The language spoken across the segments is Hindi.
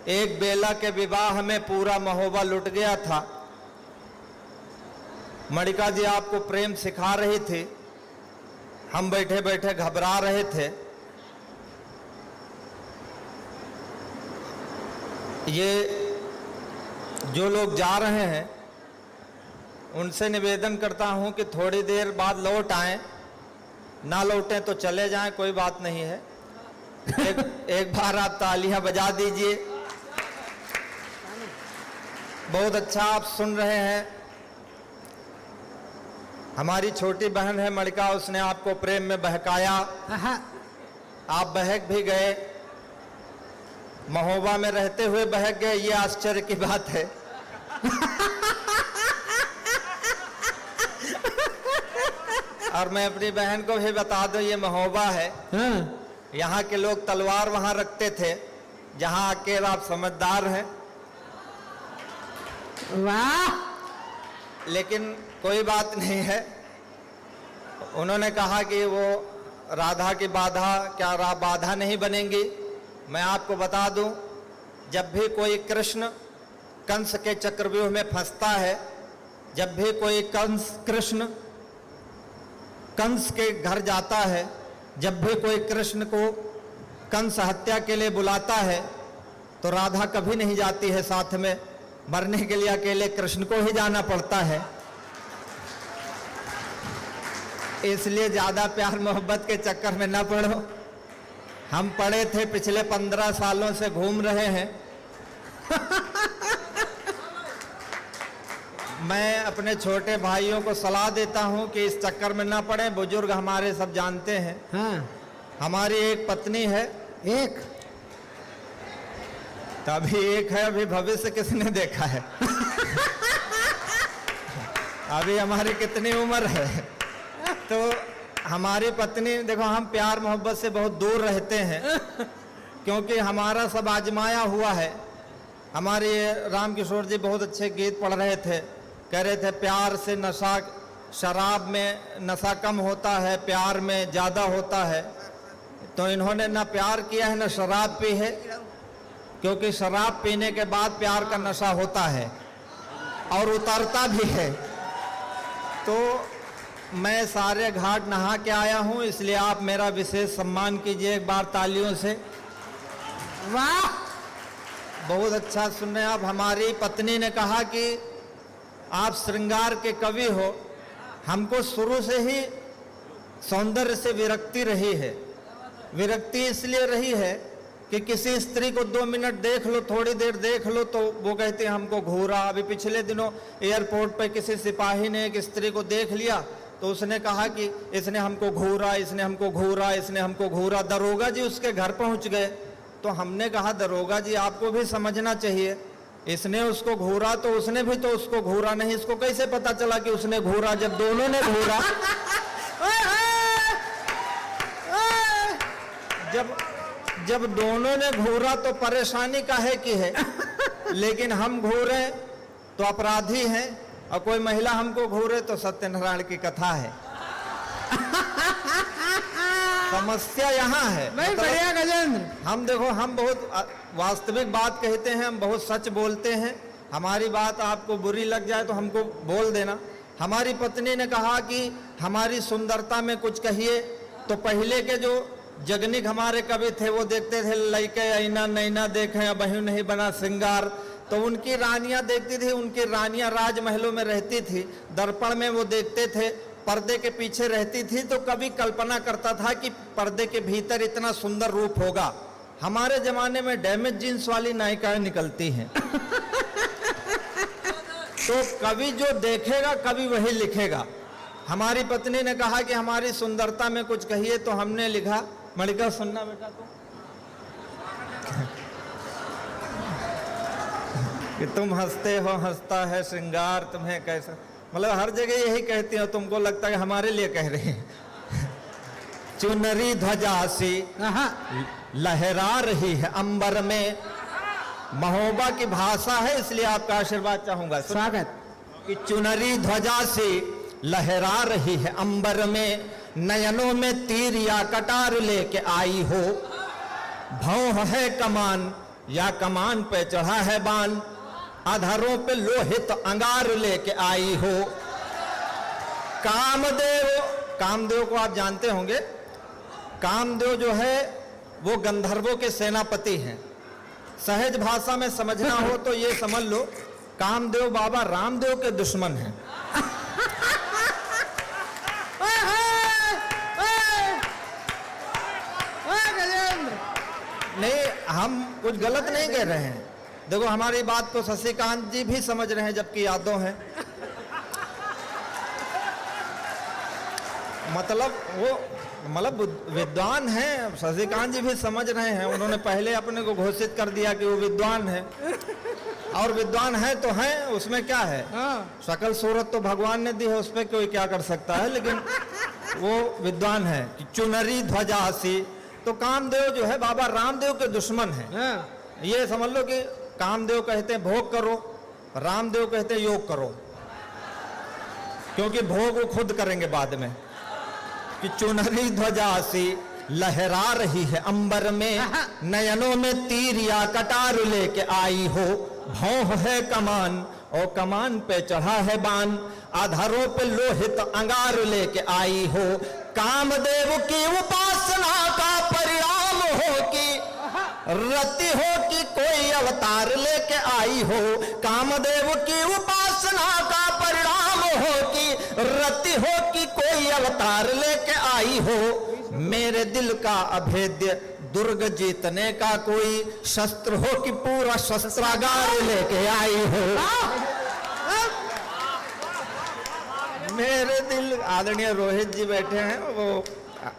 एक बेला के विवाह में पूरा महोबा लुट गया था। मणिका जी आपको प्रेम सिखा रही थी, हम बैठे बैठे घबरा रहे थे। ये जो लोग जा रहे हैं उनसे निवेदन करता हूं कि थोड़ी देर बाद लौट आएं, ना लौटें तो चले जाएं, कोई बात नहीं है। एक बार आप तालियां बजा दीजिए। बहुत अच्छा आप सुन रहे हैं। हमारी छोटी बहन है मणिका, उसने आपको प्रेम में बहकाया, आप बहक भी गए, महोबा में रहते हुए बहक गए, ये आश्चर्य की बात है। और मैं अपनी बहन को भी बता दूं, ये महोबा है। यहाँ के लोग तलवार वहां रखते थे, जहां आके आप समझदार हैं। वाह! लेकिन कोई बात नहीं है। उन्होंने कहा कि वो राधा की बाधा क्या बाधा नहीं बनेंगी। मैं आपको बता दूं, जब भी कोई कृष्ण कंस के चक्रव्यूह में फंसता है, जब भी कोई कृष्ण कंस के घर जाता है, जब भी कोई कृष्ण को कंस हत्या के लिए बुलाता है, तो राधा कभी नहीं जाती है साथ में। मरने के लिए अकेले कृष्ण को ही जाना पड़ता है। इसलिए ज्यादा प्यार मोहब्बत के चक्कर में न पड़ो। हम पड़े थे, पिछले 15 सालों से घूम रहे हैं। मैं अपने छोटे भाइयों को सलाह देता हूं कि इस चक्कर में ना पड़े। बुजुर्ग हमारे सब जानते हैं। हाँ। हमारी एक पत्नी है, एक तभी एक है, अभी भविष्य किसने देखा है। अभी हमारी कितनी उम्र है। तो हमारी पत्नी, देखो हम प्यार मोहब्बत से बहुत दूर रहते हैं, क्योंकि हमारा सब आजमाया हुआ है। हमारे रामकिशोर जी बहुत अच्छे गीत पढ़ रहे थे, कह रहे थे प्यार से नशा, शराब में नशा कम होता है, प्यार में ज़्यादा होता है। तो इन्होंने ना प्यार किया है ना शराब पी है, क्योंकि शराब पीने के बाद प्यार का नशा होता है और उतरता भी है। तो मैं सारे घाट नहा के आया हूं, इसलिए आप मेरा विशेष सम्मान कीजिए एक बार तालियों से। वाह! बहुत अच्छा सुन रहे हैं आप। हमारी पत्नी ने कहा कि आप श्रृंगार के कवि हो। हमको शुरू से ही सौंदर्य से विरक्ति रही है। विरक्ति इसलिए रही है कि किसी स्त्री को 2 मिनट देख लो, थोड़ी देर देख लो, तो वो कहते हैं हमको घूरा। अभी पिछले दिनों एयरपोर्ट पर किसी सिपाही ने एक स्त्री को देख लिया, तो उसने कहा कि इसने हमको घूरा, इसने हमको घूरा, इसने हमको घूरा। दरोगा जी उसके घर पहुंच गए। तो हमने कहा दरोगा जी आपको भी समझना चाहिए, इसने उसको घूरा तो उसने भी तो उसको घूरा नहीं, इसको कैसे पता चला कि उसने घूरा जब दोनों ने घूरा। जब दोनों ने घूरा तो परेशानी काहे की है। लेकिन हम घूरे तो अपराधी हैं, और कोई महिला हमको घूरे तो सत्यनारायण की कथा है। समस्या यहाँ है। नहीं, बढ़िया गजेंद्र। हम देखो, हम बहुत वास्तविक बात कहते हैं, हम बहुत सच बोलते हैं। हमारी बात आपको बुरी लग जाए तो हमको बोल देना। हमारी पत्नी ने कहा कि हमारी सुंदरता में कुछ कहिए। तो पहले के जो जगनिक हमारे कवि थे वो देखते थे लइके ऐना नैना देखें अब बहू नहीं बना श्रृंगार। तो उनकी रानियां देखती थी, उनकी रानियां राजमहलों में रहती थी, दर्पण में वो देखते थे, पर्दे के पीछे रहती थी। तो कभी कल्पना करता था कि पर्दे के भीतर इतना सुंदर रूप होगा। हमारे जमाने में डैमेज जींस वाली नायिकाएं निकलती हैं। तो कवि जो देखेगा कवि वही लिखेगा। हमारी पत्नी ने कहा कि हमारी सुंदरता में कुछ कहिए, तो हमने लिखा। मणिका सुनना बेटा तो कि तुम हंसते हो हंसता है श्रृंगार तुम्हें कैसा, मतलब हर जगह यही कहती हो, तुमको लगता है हमारे लिए कह रहे हैं। चुनरी ध्वजा सी लहरा रही है अंबर में। महोबा की भाषा है, इसलिए आपका आशीर्वाद चाहूंगा। स्वागत। कि चुनरी ध्वजा सी लहरा रही है अंबर में, नयनों में तीर या कटार लेके आई हो। भौं है कमान या कमान पे चढ़ा है बाण, अधरों पे लोहित अंगार लेके आई हो। कामदेव, कामदेव को आप जानते होंगे, कामदेव जो है वो गंधर्वों के सेनापति हैं। सहज भाषा में समझना हो तो ये समझ लो कामदेव बाबा रामदेव के दुश्मन हैं। नहीं, हम कुछ गलत नहीं कह रहे हैं। देखो हमारी बात को शशिकांत जी भी समझ रहे हैं, जबकि यादव हैं। मतलब विद्वान हैं, शशिकांत जी भी समझ रहे हैं। उन्होंने पहले अपने को घोषित कर दिया कि वो विद्वान है, और विद्वान है तो हैं, उसमें क्या है। शकल सूरत तो भगवान ने दी है, उस पर कोई क्या कर सकता है, लेकिन वो विद्वान है। चुनरी ध्वजासी, तो कामदेव जो है बाबा रामदेव के दुश्मन है। ये समझ लो कि कामदेव कहते हैं भोग करो, रामदेव कहते हैं योग करो, क्योंकि भोग वो खुद करेंगे बाद में। कि चुनरी ध्वजासी लहरा रही है अंबर में, नयनों में तीर या कटार लेके आई हो। भौं है कमान और कमान पे चढ़ा है बाण, आधारों पे लोहित अंगार लेके आई हो। कामदेव की उपासना का परिणाम हो कि रति हो कि कोई अवतार लेके आई हो। कामदेव की उपासना का परिणाम हो कि रति हो कि कोई अवतार लेके आई हो। मेरे दिल का अभेद्य दुर्ग जीतने का कोई शस्त्र हो कि पूरा शस्त्रागार लेके आई हो। मेरे दिल, आदरणीय रोहित जी बैठे हैं, वो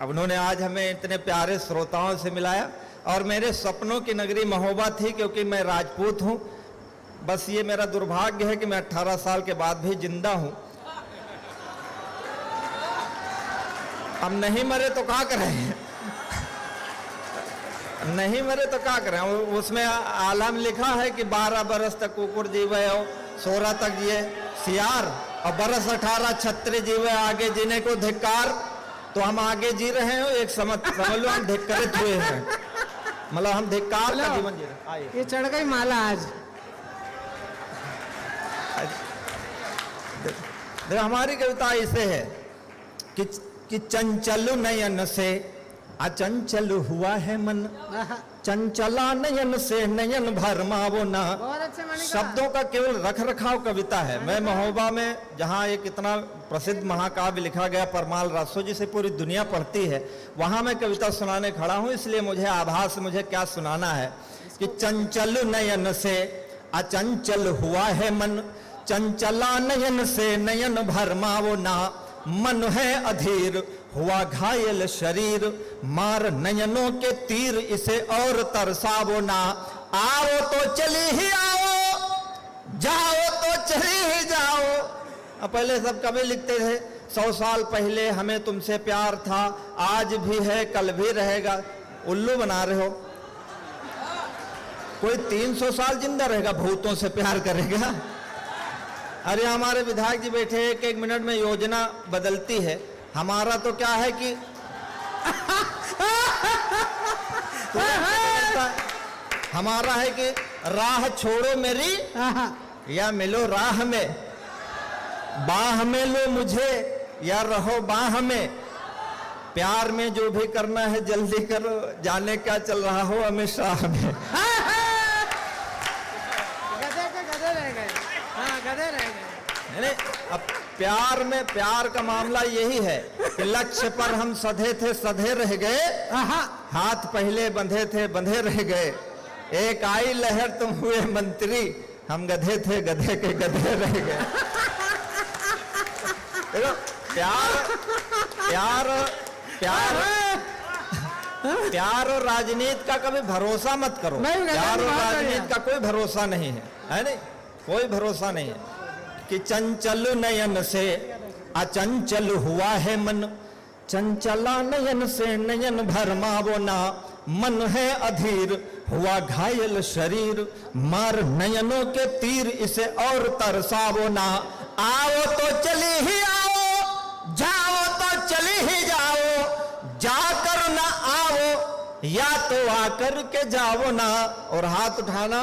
उन्होंने आज हमें इतने प्यारे श्रोताओं से मिलाया। और मेरे सपनों की नगरी महोबा थी, क्योंकि मैं राजपूत हूं। बस ये मेरा दुर्भाग्य है कि मैं 18 साल के बाद भी जिंदा हूं। अब नहीं मरे तो क्या करें, नहीं मरे तो क्या करें। उसमें आलम लिखा है कि 12 बरस तक कुकुर जीवे और 16 तक जिए सियार, और बरस 18 छत्री जीवे आगे जीने को धिक्कार। तो हम आगे जी रहे हो, एक समझ लो हम धिक्करित हुए हैं, मतलब हम धिक्कार का जीवन जी रहे हैं। ये चढ़ गई माला आज। देखो हमारी कविता ऐसे है कि चंचल नयन से अचंचल हुआ है मन, चंचला नयन से नयन भरमावो ना। शब्दों का केवल रख रखाव कविता है। मैं महोबा में, जहाँ एक इतना प्रसिद्ध महाकाव्य लिखा गया परमाल रासो जिसे पूरी दुनिया पढ़ती है, वहाँ मैं कविता सुनाने खड़ा हूँ। इसलिए मुझे आभास मुझे क्या सुनाना है कि चंचल नयन से अचंचल हुआ है मन, चंचला नयन से नयन भरमावो ना। मन है अधीर हुआ घायल शरीर, मार नयनों के तीर इसे और तरसावो ना। आओ तो चली ही आओ, जाओ तो चली ही जाओ। पहले सब कवि लिखते थे 100 साल पहले हमें तुमसे प्यार था, आज भी है कल भी रहेगा। उल्लू बना रहे हो। कोई 300 साल जिंदा रहेगा, भूतों से प्यार करेगा। अरे हमारे विधायक जी बैठे, एक मिनट में योजना बदलती है। हमारा तो क्या है कि हमारा है कि राह छोड़ो मेरी या मिलो राह में, बाह में लो मुझे या रहो बाह में। प्यार में जो भी करना है जल्दी करो, जाने क्या चल रहा हो अमित शाह में। अब प्यार में, प्यार का मामला यही है कि लक्ष्य पर हम सधे थे सधे रह गए, हाथ पहले बंधे थे बंधे रह गए। एक आई लहर तुम हुए मंत्री, हम गधे थे गधे के गधे रह गए। देखो प्यार प्यार प्यार प्यार और राजनीति का कभी भरोसा मत करो। प्यार और राजनीति का कोई भरोसा नहीं है नहीं, कोई भरोसा नहीं है। कि चंचल नयन से अचंचल हुआ है मन, चंचला नयन से नयन भरमावो ना। मन है अधीर हुआ घायल शरीर, मार नयनों के तीर इसे और तरसावो ना। आओ तो चली ही आओ, जाओ तो चली ही जाओ, जाकर न आओ या तो आकर के जाओ ना। और हाथ उठाना।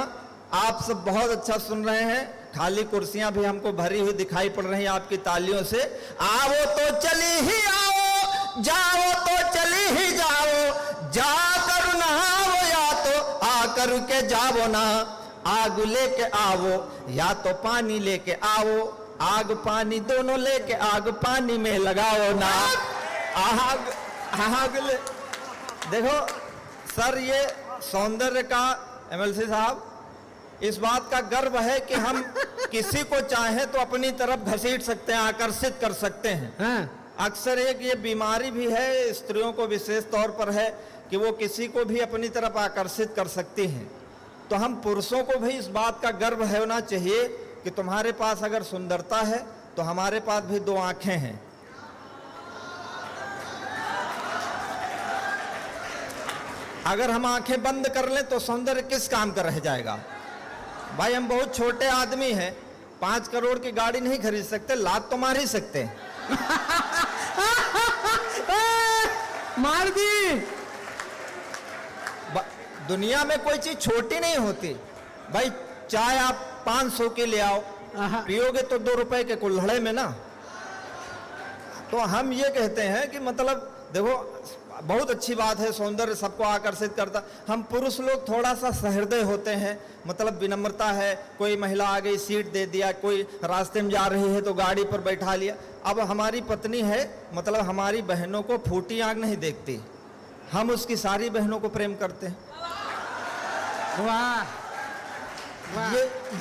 आप सब बहुत अच्छा सुन रहे हैं, खाली कुर्सियां भी हमको भरी हुई दिखाई पड़ रही हैं आपकी तालियों से। आओ तो चली ही आओ, जाओ तो चली ही जाओ, जाकर नहाओ या तो आकर के जाओ ना। आग लेके आओ या तो पानी लेके आओ, आग पानी दोनों लेके आग पानी में लगाओ ना। आग ले। देखो सर, ये सौंदर्य का एमएलसी साहब, इस बात का गर्व है कि हम किसी को चाहे तो अपनी तरफ घसीट सकते हैं, आकर्षित कर सकते हैं। हाँ। अक्सर एक ये बीमारी भी है, स्त्रियों को विशेष तौर पर है कि वो किसी को भी अपनी तरफ आकर्षित कर सकती हैं। तो हम पुरुषों को भी इस बात का गर्व होना चाहिए कि तुम्हारे पास अगर सुंदरता है तो हमारे पास भी दो आंखें हैं। अगर हम आंखें बंद कर लें तो सौंदर्य किस काम का रह जाएगा। भाई हम बहुत छोटे आदमी हैं, 5 करोड़ की गाड़ी नहीं खरीद सकते, लात तो मार ही सकते हैं। मार दी। दुनिया में कोई चीज छोटी नहीं होती। भाई चाय आप 500 की ले आओ, पियोगे तो 2 रुपए के कुल्हड़े में ना। तो हम ये कहते हैं कि मतलब देखो, बहुत अच्छी बात है, सौंदर्य सबको आकर्षित करता। हम पुरुष लोग थोड़ा सा सहृदय होते हैं, मतलब विनम्रता है। कोई महिला आ गई, सीट दे दिया, कोई रास्ते में जा रही है तो गाड़ी पर बैठा लिया। अब हमारी पत्नी है, मतलब हमारी बहनों को फूटी आंख नहीं देखती, हम उसकी सारी बहनों को प्रेम करते हैं। वाह।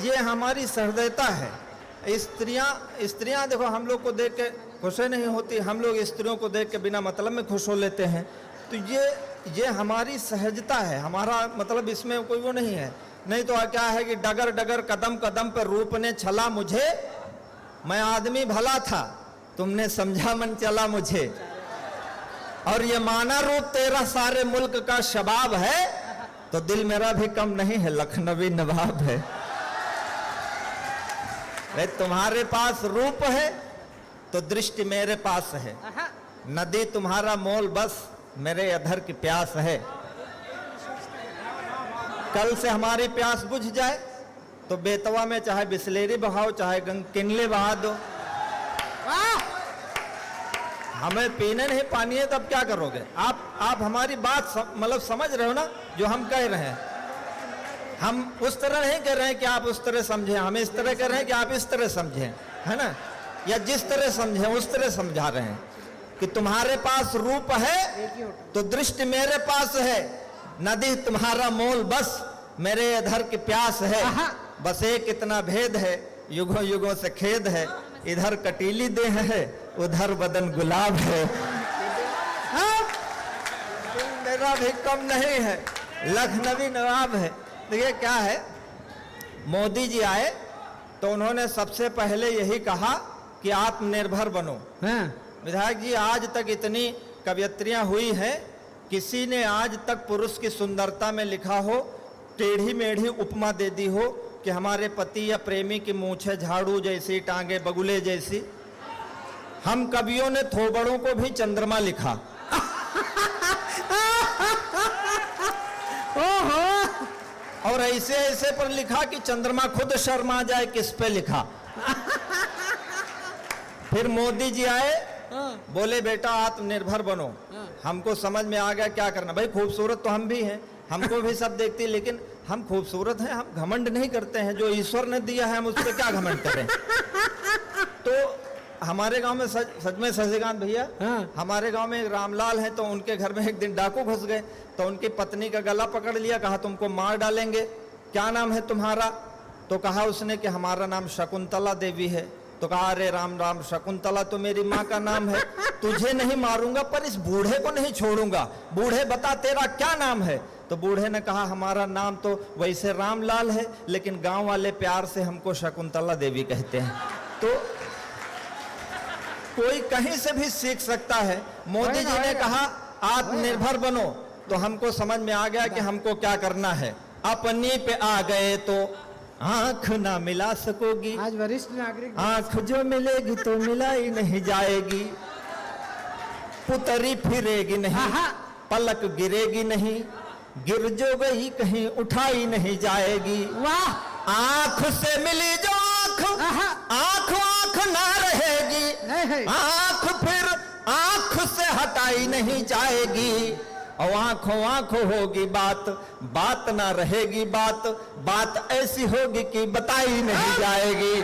ये हमारी सहृदयता है। स्त्रियां देखो, हम लोग को देख के खुश नहीं होती, हम लोग स्त्रियों को देख के बिना मतलब में खुश हो लेते हैं। तो ये हमारी सहजता है, हमारा मतलब इसमें कोई वो नहीं है। नहीं तो क्या है कि डगर डगर कदम कदम पर रूप ने छला मुझे, मैं आदमी भला था तुमने समझा मन चला मुझे। और ये माना रूप तेरा सारे मुल्क का शबाब है, तो दिल मेरा भी कम नहीं है, लखनवी नवाब है। वे तुम्हारे पास रूप है तो दृष्टि मेरे पास है, नदी तुम्हारा मोल बस मेरे अधर की प्यास है। कल से हमारी प्यास बुझ जाए तो बेतवा में चाहे बिस्लेरी बहाओ, चाहे किनले बहा दो, हमें पीने नहीं पानी है, तब क्या करोगे आप हमारी बात मतलब समझ रहे हो ना जो हम कह रहे हैं। हम उस तरह नहीं कह रहे हैं कि आप उस तरह समझें, हम इस तरह कह रहे हैं कि आप इस तरह समझें, है ना, या जिस तरह समझें उस तरह समझा रहे हैं कि तुम्हारे पास रूप है तो दृष्टि मेरे पास है, नदी तुम्हारा मोल बस मेरे अधर की प्यास है। बस एक इतना भेद है, युगों युगों से खेद है, इधर कटीली देह है उधर बदन गुलाब है। मेरा भी कम नहीं है, लखनवी नवाब है। देखिए क्या है, मोदी जी आए तो उन्होंने सबसे पहले यही कहा कि आत्मनिर्भर बनो। विधायक जी, आज तक इतनी कवियत्रियां हुई हैं, किसी ने आज तक पुरुष की सुंदरता में लिखा हो, टेढ़ी मेढ़ी उपमा दे दी हो कि हमारे पति या प्रेमी की मूंछें झाड़ू जैसी, टांगे बगुले जैसी। हम कवियों ने थोबड़ों को भी चंद्रमा लिखा। और ऐसे ऐसे पर लिखा कि चंद्रमा खुद शर्मा जाए किस पे लिखा। फिर मोदी जी आए, बोले बेटा आत्मनिर्भर बनो। हमको समझ में आ गया क्या करना। भाई खूबसूरत तो हम भी हैं, हमको भी सब देखती है, लेकिन हम खूबसूरत हैं, हम घमंड नहीं करते हैं। जो ईश्वर ने दिया है हम उस पर क्या घमंड करें। तो हमारे गांव में सच में शशिकांत भैया, हमारे गांव में एक रामलाल हैं, तो उनके घर में एक दिन डाकू घुस गए, तो उनकी पत्नी का गला पकड़ लिया, कहा तुमको मार डालेंगे, क्या नाम है तुम्हारा। तो कहा उसने कि हमारा नाम शकुंतला देवी है। तो कहा अरे राम राम, शकुंतला तो मेरी माँ का नाम है, तुझे नहीं मारूंगा पर इस बूढ़े को नहीं छोड़ूंगा। बूढ़े बता तेरा क्या नाम है। तो बूढ़े ने कहा हमारा नाम तो वैसे रामलाल है, लेकिन गांव वाले प्यार से हमको शकुंतला देवी कहते हैं। तो कोई कहीं से भी सीख सकता है। मोदी जी ने कहा आत्मनिर्भर बनो, तो हमको समझ में आ गया कि हमको क्या करना है। अपनी पे आ गए तो आंख ना मिला सकोगी, आज वरिष्ठ नागरिक, आंख जो मिलेगी तो मिलाई नहीं जाएगी, पुतरी फिरेगी नहीं, पलक गिरेगी नहीं, गिर जो गई कहीं उठाई नहीं जाएगी। वाह आंख से मिली जो आंख, आहा। आंख आंख ना रहेगी, नहीं। आंख फिर आंख से हटाई नहीं जाएगी। और आंखों आंखों होगी बात, बात ना रहेगी बात, बात ऐसी होगी कि बताई नहीं जाएगी।